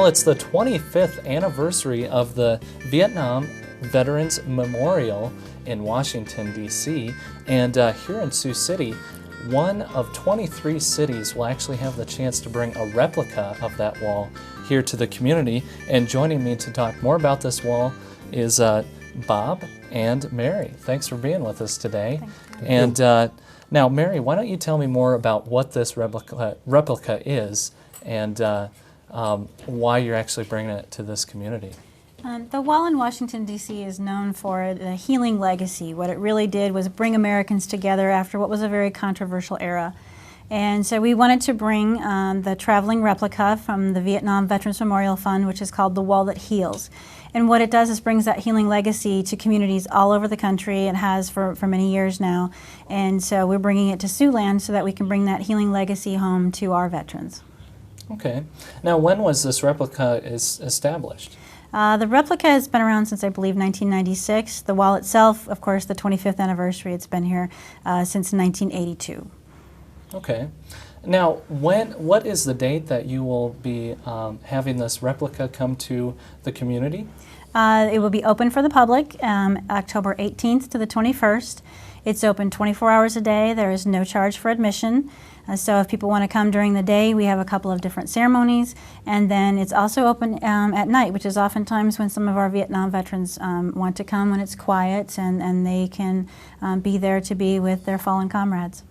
Well, it's the 25th anniversary of the Vietnam Veterans Memorial in Washington, D.C. And here in Sioux City, one of 23 cities will actually have the chance to bring a replica of that wall here to the community. And joining me to talk more about this wall is Bob and Mary. Thanks for being with us today. And now, Mary, why don't you tell me more about what this replica is and why you're actually bringing it to this community? The wall in Washington, D.C. is known for the healing legacy. What it really did was bring Americans together after what was a very controversial era. And so we wanted to bring the traveling replica from the Vietnam Veterans Memorial Fund, which is called The Wall That Heals. And what it does is brings that healing legacy to communities all over the country. It has for many years now. And so we're bringing it to Siouxland so that we can bring that healing legacy home to our veterans. Okay. Now, when was this replica established? The replica has been around since, I believe, 1996. The wall itself, of course, the 25th anniversary, it's been here since 1982. Okay. Now, what is the date that you will be having this replica come to the community? It will be open for the public October 18th to the 21st. It's open 24 hours a day. There is no charge for admission. So if people want to come during the day, we have a couple of different ceremonies. And then it's also open at night, which is oftentimes when some of our Vietnam veterans want to come when it's quiet and they can be there to be with their fallen comrades.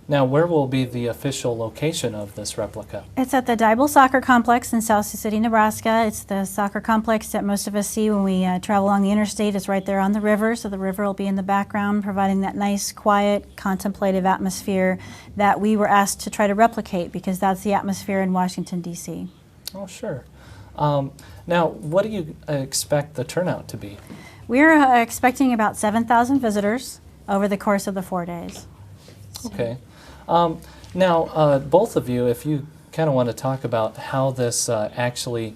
Now, where will be the official location of this replica? It's at the Dible Soccer Complex in South Sioux City, Nebraska. It's the soccer complex that most of us see when we travel along the interstate. It's right there on the river, so the river will be in the background, providing that nice, quiet, contemplative atmosphere that we were asked to try to replicate, because that's the atmosphere in Washington, D.C. Oh, sure. Now, what do you expect the turnout to be? We're expecting about 7,000 visitors over the course of the 4 days. Okay. Now, both of you, if you kind of want to talk about how this actually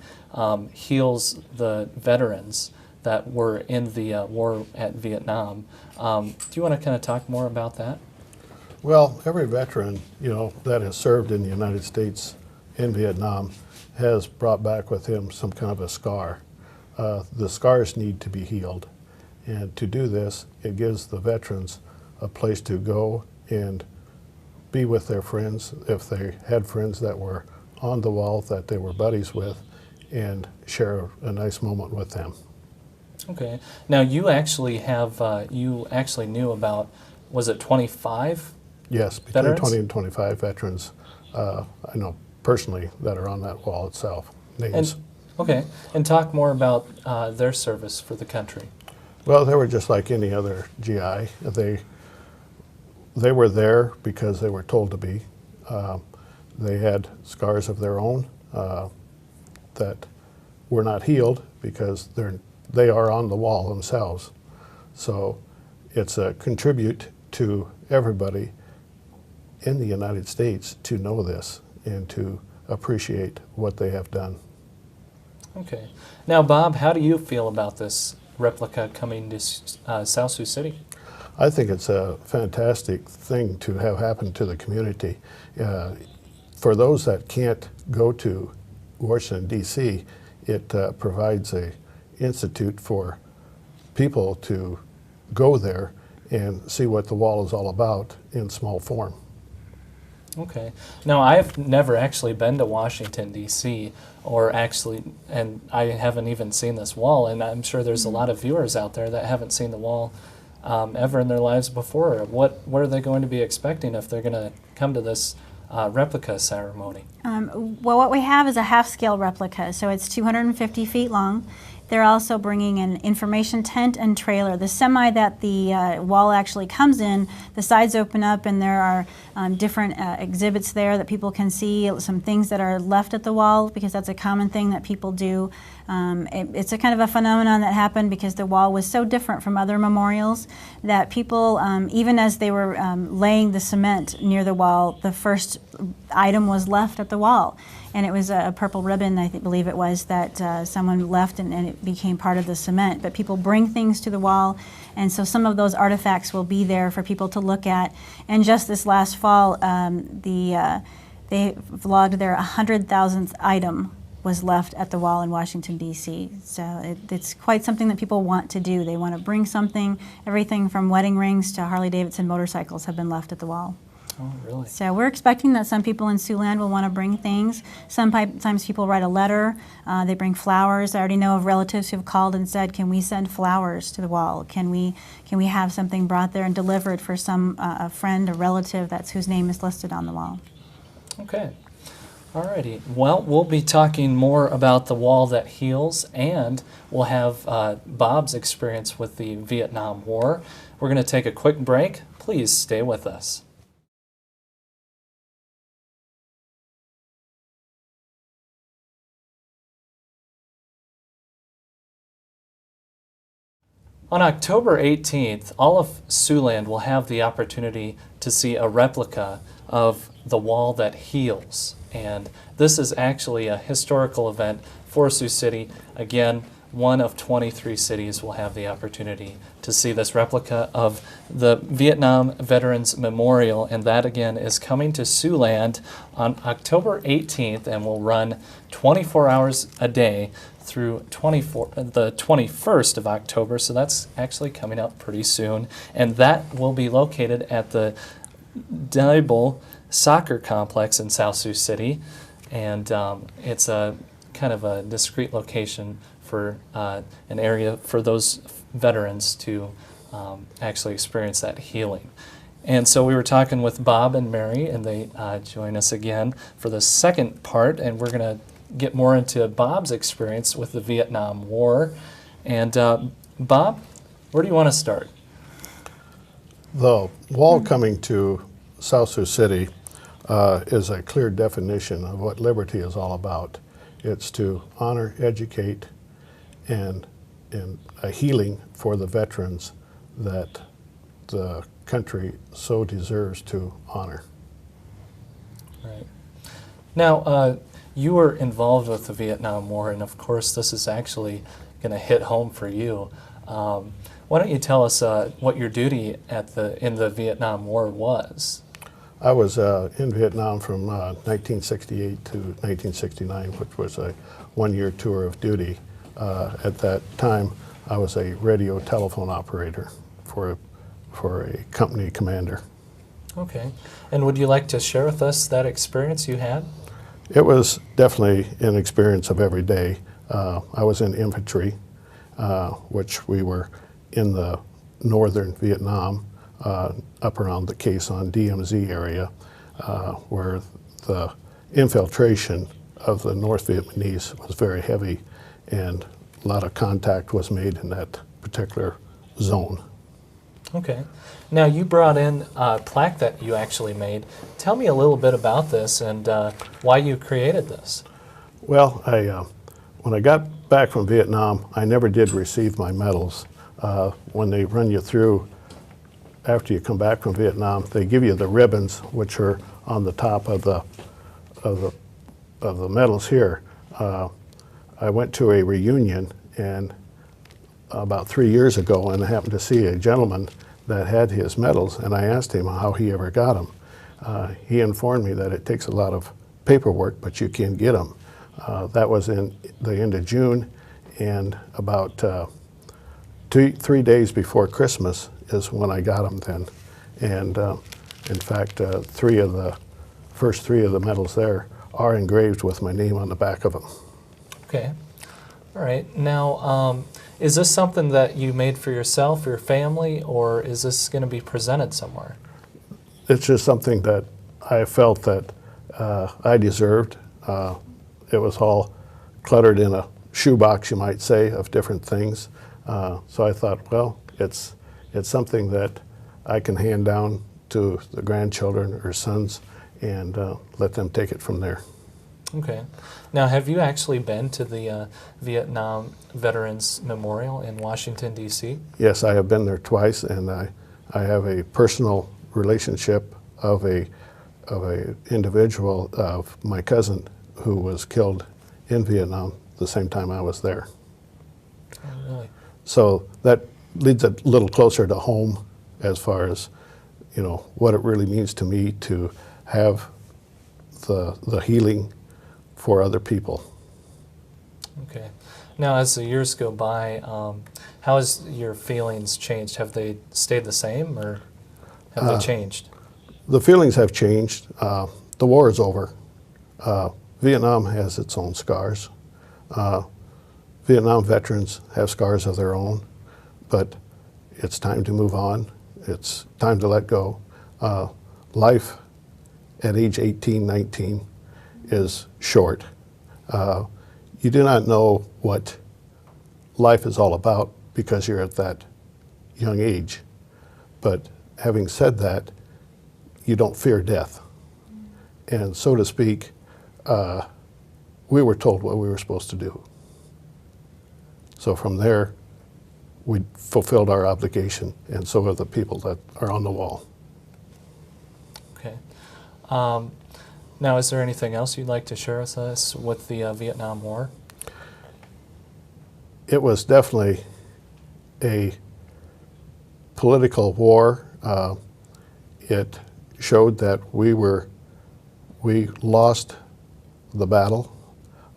heals the veterans that were in the war at Vietnam, do you want to kind of talk more about that? Well, every veteran, that has served in the United States in Vietnam has brought back with him some kind of a scar. The scars need to be healed. And to do this, it gives the veterans a place to go and be with their friends, if they had friends that were on the wall that they were buddies with, and share a nice moment with them. Okay. Now, you actually have, you actually knew about, was it 25? Yes, between veterans? 20 and 25 veterans I know personally that are on that wall itself. Names. Okay. And talk more about their service for the country. Well, they were just like any other GI. They were there because they were told to be. They had scars of their own that were not healed because they are on the wall themselves. So it's a contribute to everybody in the United States to know this and to appreciate what they have done. Okay. Now, Bob, how do you feel about this replica coming to South Sioux City? I think it's a fantastic thing to have happen to the community. For those that can't go to Washington, D.C., it provides an institute for people to go there and see what the wall is all about in small form. Okay. Now, I've never actually been to Washington, D.C., and I haven't even seen this wall, and I'm sure there's a lot of viewers out there that haven't seen the wall ever in their lives before. What are they going to be expecting if they're going to come to this replica ceremony? Well, what we have is a half-scale replica, so it's 250 feet long. They're also bringing an information tent and trailer. The semi that the wall actually comes in, the sides open up and there are different exhibits there that people can see, some things that are left at the wall, because that's a common thing that people do. It's a kind of a phenomenon that happened because the wall was so different from other memorials that people, even as they were laying the cement near the wall, the first item was left at the wall. And it was a purple ribbon, I believe it was, that someone left and it became part of the cement. But people bring things to the wall, and so some of those artifacts will be there for people to look at. And just this last fall, they vlogged their 100,000th item was left at the wall in Washington, D.C. So it's quite something that people want to do. They want to bring something. Everything from wedding rings to Harley-Davidson motorcycles have been left at the wall. Oh, really? So we're expecting that some people in Siouxland will want to bring things. Sometimes people write a letter. They bring flowers. I already know of relatives who have called and said, "Can we send flowers to the wall? Can we have something brought there and delivered for some a friend or relative whose name is listed on the wall?" Okay. Alrighty. Well, we'll be talking more about the wall that heals, and we'll have Bob's experience with the Vietnam War. We're going to take a quick break. Please stay with us. On October 18th, all of Siouxland will have the opportunity to see a replica of the wall that heals. And this is actually a historical event for Sioux City. Again, one of 23 cities will have the opportunity to see this replica of the Vietnam Veterans Memorial, and that again is coming to Siouxland on October 18th and will run 24 hours a day through the 21st of October, so that's actually coming up pretty soon. And that will be located at the Dible Soccer Complex in South Sioux City. And it's a kind of a discrete location for an area for those veterans to actually experience that healing. And so we were talking with Bob and Mary, and they join us again for the second part, and we're going to get more into Bob's experience with the Vietnam War. And Bob, where do you want to start? The wall coming to South Sioux City is a clear definition of what liberty is all about. It's to honor, educate, and a healing for the veterans that the country so deserves to honor. Right. Now, you were involved with the Vietnam War, and of course this is actually going to hit home for you. Why don't you tell us what your duty in the Vietnam War was? I was in Vietnam from 1968 to 1969, which was a one-year tour of duty. At that time, I was a radio telephone operator for a company commander. Okay. And would you like to share with us that experience you had? It was definitely an experience of every day. I was in infantry, which we were in the northern Vietnam, up around the Quai Son DMZ area, where the infiltration of the North Vietnamese was very heavy, and a lot of contact was made in that particular zone. Okay. Now you brought in a plaque that you actually made. Tell me a little bit about this and why you created this. Well, when I got back from Vietnam, I never did receive my medals. When they run you through, after you come back from Vietnam, they give you the ribbons, which are on the top of the medals here. I went to a reunion and about 3 years ago, and I happened to see a gentleman that had his medals, and I asked him how he ever got them. He informed me that it takes a lot of paperwork, but you can get them. That was in the end of June, and about 3 days before Christmas is when I got them then. And in fact, first three of the medals there are engraved with my name on the back of them. Okay. All right. Now, is this something that you made for yourself, your family, or is this going to be presented somewhere? It's just something that I felt that I deserved. It was all cluttered in a shoebox, you might say, of different things. So I thought, well, it's something that I can hand down to the grandchildren or sons and let them take it from there. Okay. Now, have you actually been to the Vietnam Veterans Memorial in Washington, D.C.? Yes, I have been there twice, and I have a personal relationship of a individual of my cousin who was killed in Vietnam the same time I was there. Oh, really? So that leads a little closer to home as far as, you know, what it really means to me to have the healing for other people. Okay. Now, as the years go by, how has your feelings changed? Have they stayed the same, or have they changed? The feelings have changed. The war is over. Vietnam has its own scars. Vietnam veterans have scars of their own, but it's time to move on. It's time to let go. Life at age 18, 19 is short. You do not know what life is all about because you're at that young age. But having said that, you don't fear death. And so to speak, we were told what we were supposed to do. So from there, we fulfilled our obligation, and so are the people that are on the wall. Okay. Now, is there anything else you'd like to share with us with the Vietnam War? It was definitely a political war. It showed that we lost the battle,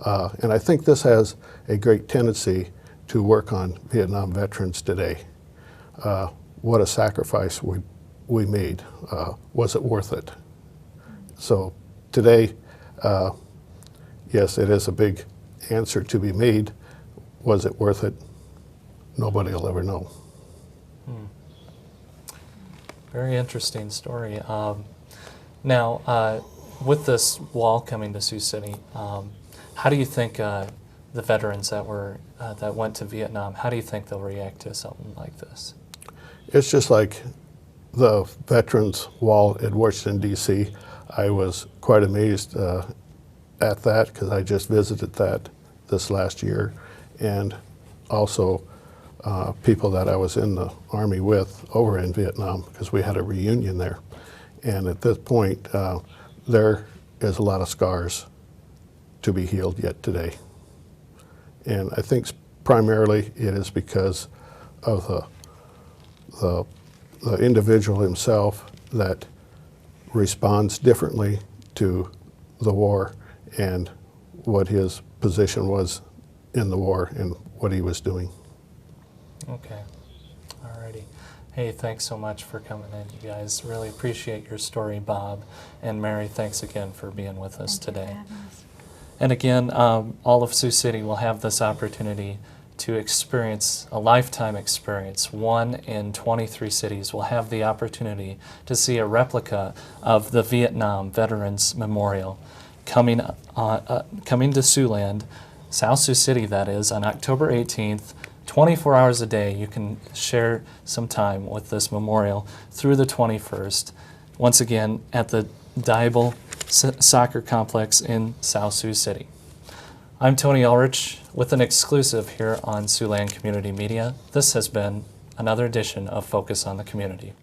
and I think this has a great tendency to work on Vietnam veterans today. What a sacrifice we made. Was it worth it? So today, yes, it is a big answer to be made. Was it worth it? Nobody will ever know. Very interesting story. Now, with this wall coming to Sioux City, how do you think the veterans that went to Vietnam, how do you think they'll react to something like this? It's just like the Veterans Wall at Washington D.C. I was quite amazed at that because I just visited that this last year, and also people that I was in the Army with over in Vietnam because we had a reunion there. And at this point, there is a lot of scars to be healed yet today. And I think primarily it is because of the individual himself that responds differently to the war and what his position was in the war and what he was doing. Okay. Alrighty. Hey, thanks so much for coming in, you guys. Really appreciate your story, Bob. And Mary, thanks again for being with us today. And again, all of Sioux City will have this opportunity to experience a lifetime experience. 1 in 23 cities will have the opportunity to see a replica of the Vietnam Veterans Memorial coming to Siouxland, South Sioux City that is, on October 18th. 24 hours a day, you can share some time with this memorial through the 21st. Once again, at the Dible Soccer Complex in South Sioux City. I'm Tony Ulrich with an exclusive here on Siouxland Community Media. This has been another edition of Focus on the Community.